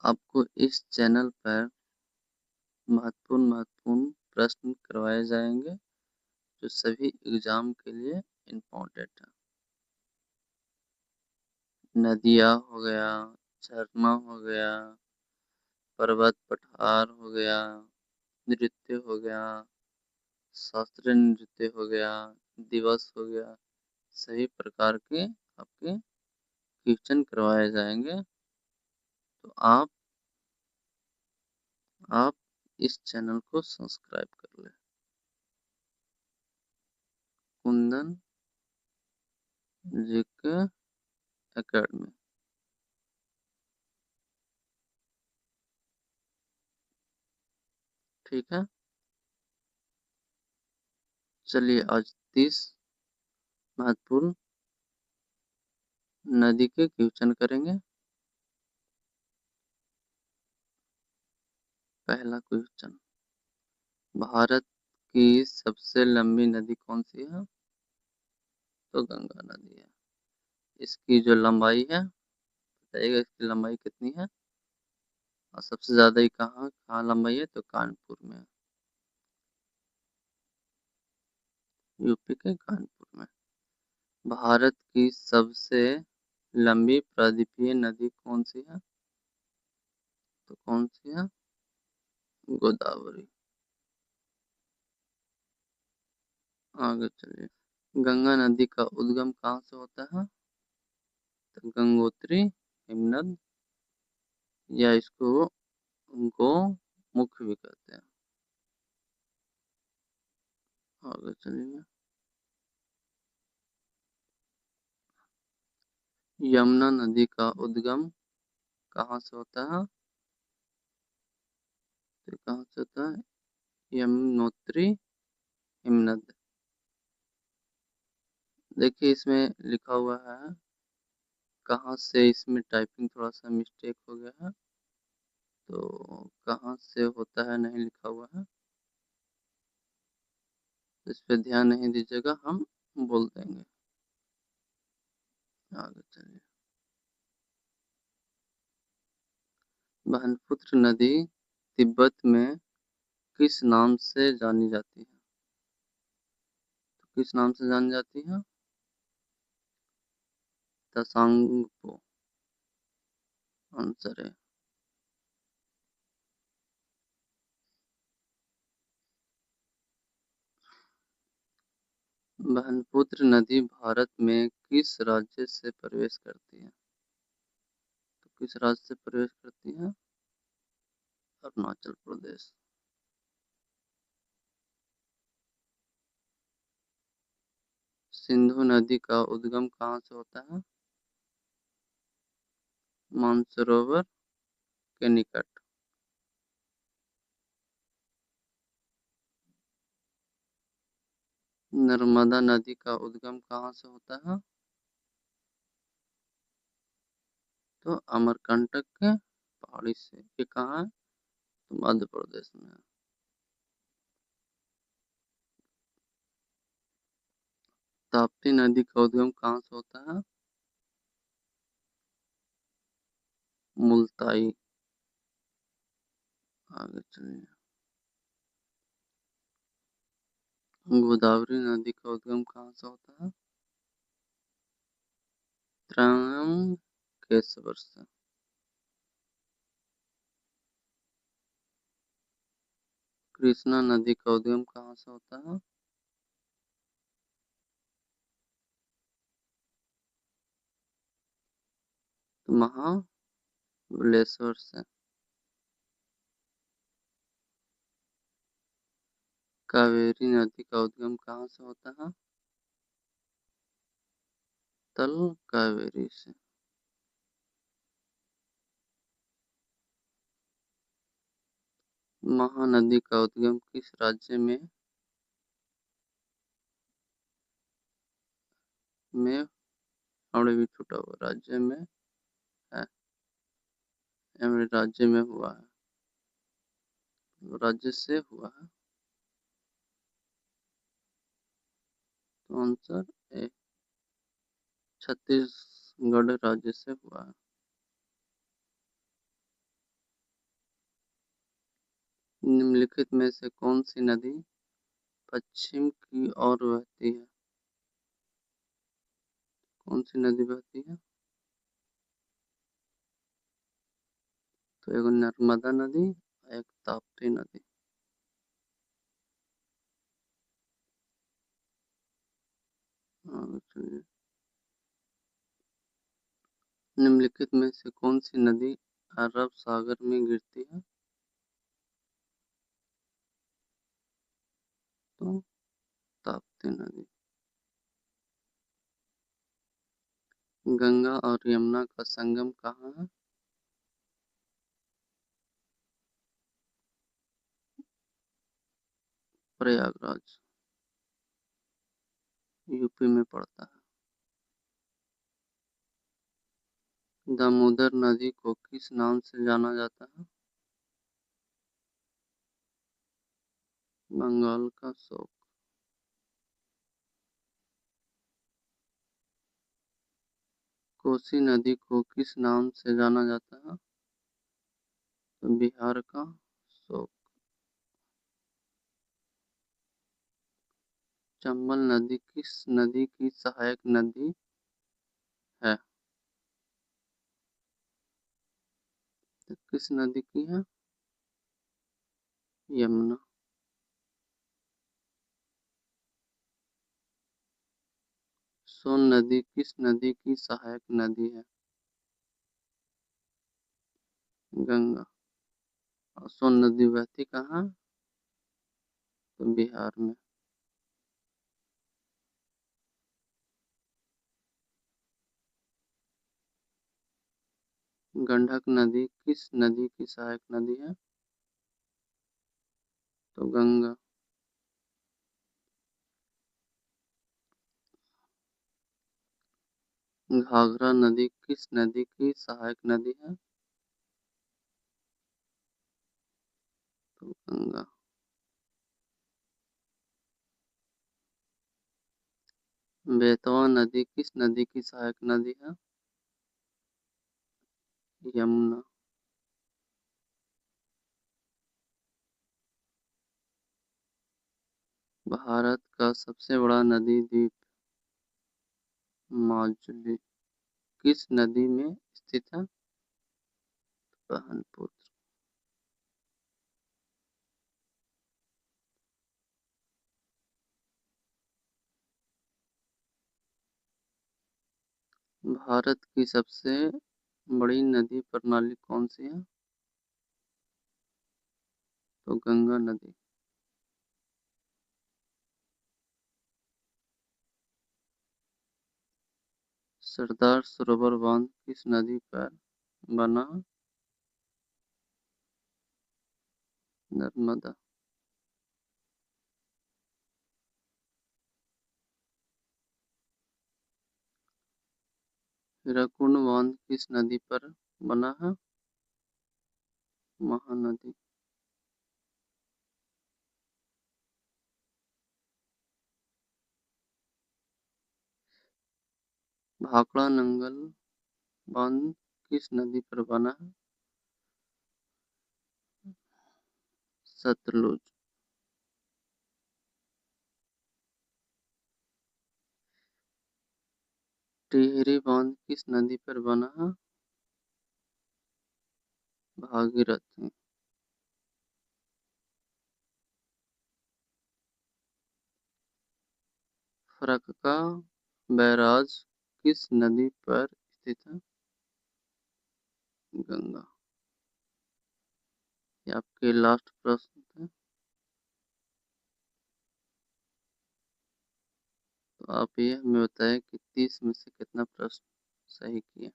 आपको इस चैनल पर महत्वपूर्ण प्रश्न करवाए जाएंगे जो सभी एग्जाम के लिए इम्पोर्टेंट है। नदियाँ हो गया, झरना हो गया, पर्वत पठार हो गया, नृत्य हो गया, शास्त्रीय नृत्य हो गया, दिवस हो गया, सभी प्रकार के आपके क्वेश्चन करवाए जाएंगे। तो आप इस चैनल को सब्सक्राइब कर लें। Kundan GK academy. ठीक है, चलिए आज 30 महत्वपूर्ण नदी के क्वेश्चन करेंगे। पहला क्वेश्चन, भारत की सबसे लंबी नदी कौन सी है? तो गंगा नदी है। इसकी जो लंबाई है, बताइएगा इसकी लंबाई कितनी है? और सबसे ज्यादा ही कहाँ कहाँ लंबाई है? तो कानपुर में, यूपी के कानपुर में। भारत की सबसे लंबी प्रायद्वीपीय नदी कौन सी है? तो कौन सी है? गोदावरी। आगे चलिए, गंगा नदी का उद्गम कहाँ से होता है? तो गंगोत्री, हिमनद, या इसको गौमुख भी कहते हैं। आगे चलिए, यमुना नदी का उद्गम कहाँ से होता है? तो कहाँ से होता है? यमुनोत्री, हिमनद। देखिए इसमें लिखा हुआ है, कहाँ से, इसमें टाइपिंग थोड़ा सा मिस्टेक हो गया है, तो कहाँ से होता है नहीं लिखा हुआ है, तो इस पर ध्यान नहीं दीजिएगा, हम बोल देंगे। आगे चलिए, ब्रह्मपुत्र नदी तिब्बत में किस नाम से जानी जाती है? तो किस नाम से जानी जाती है? तसांगपो आंसर है। ब्रह्मपुत्र नदी भारत में किस राज्य से प्रवेश करती है? तो किस राज्य से प्रवेश करती है? अरुणाचल प्रदेश। सिंधु नदी का उद्गम कहाँ से होता है? मानसरोवर के निकट। नर्मदा नदी का उद्गम कहाँ से होता है? तो अमरकंटक के पहाड़ी से। ये कहाँ है? तो मध्य प्रदेश में है। ताप्ती नदी का उद्गम कहाँ से होता है? मुल्ताई। आगे चलिए, गोदावरी नदी का उद्गम कहाँ से होता है? त्रयंबकेश्वर से। कृष्णा नदी का उद्गम कहाँ से होता है? तो महाबलेश्वर से। कावेरी नदी का उद्गम कहाँ से होता है? तल कावेरी से। महानदी का उद्गम किस राज्य में और भी छूटा हुआ राज्य में है? एवं राज्य में हुआ है, राज्य से हुआ है, तो आंसर ए, छत्तीसगढ़ राज्य से हुआ है। निम्नलिखित में से कौन सी नदी पश्चिम की ओर बहती है? कौन सी नदी बहती है? तो एक नर्मदा नदी, एक ताप्ती नदी। चलिए, निम्नलिखित में से कौन सी नदी अरब सागर में गिरती है? तो ताप्ती नदी। गंगा और यमुना का संगम कहाँ है? प्रयागराज, यूपी में पड़ता है। दामोदर नदी को किस नाम से जाना जाता है? बंगाल का शोक। कोसी नदी को किस नाम से जाना जाता है? तो बिहार का शोक। चंबल नदी किस नदी की सहायक नदी है? तो किस नदी की है? यमुना। सोन नदी किस नदी की सहायक नदी है? गंगा। और सोन नदी बहती कहाँ? तो बिहार में। गंडक नदी किस नदी की सहायक नदी है? तो गंगा। घाघरा नदी किस नदी की सहायक नदी है? तो गंगा। बेतवा नदी किस नदी की सहायक नदी है? यमुना। भारत का सबसे बड़ा नदी द्वीप माजुली किस नदी में स्थित है? ब्रह्मपुत्र। भारत की सबसे बड़ी नदी प्रणाली कौन सी है? तो गंगा नदी। सरदार सरोवर बांध किस नदी पर बना? नर्मदा। हीराकुंड बांध किस नदी पर बना है? महानदी। भाखड़ा नंगल बांध किस नदी पर बना है? सतलुज। टिहरी बांध किस नदी पर बना है? भागीरथी। फरक्का बैराज किस नदी पर स्थित है? गंगा। ये आपके लास्ट प्रश्न थे, तो आप ये हमें बताएं कि 30 में से कितना प्रश्न सही किए।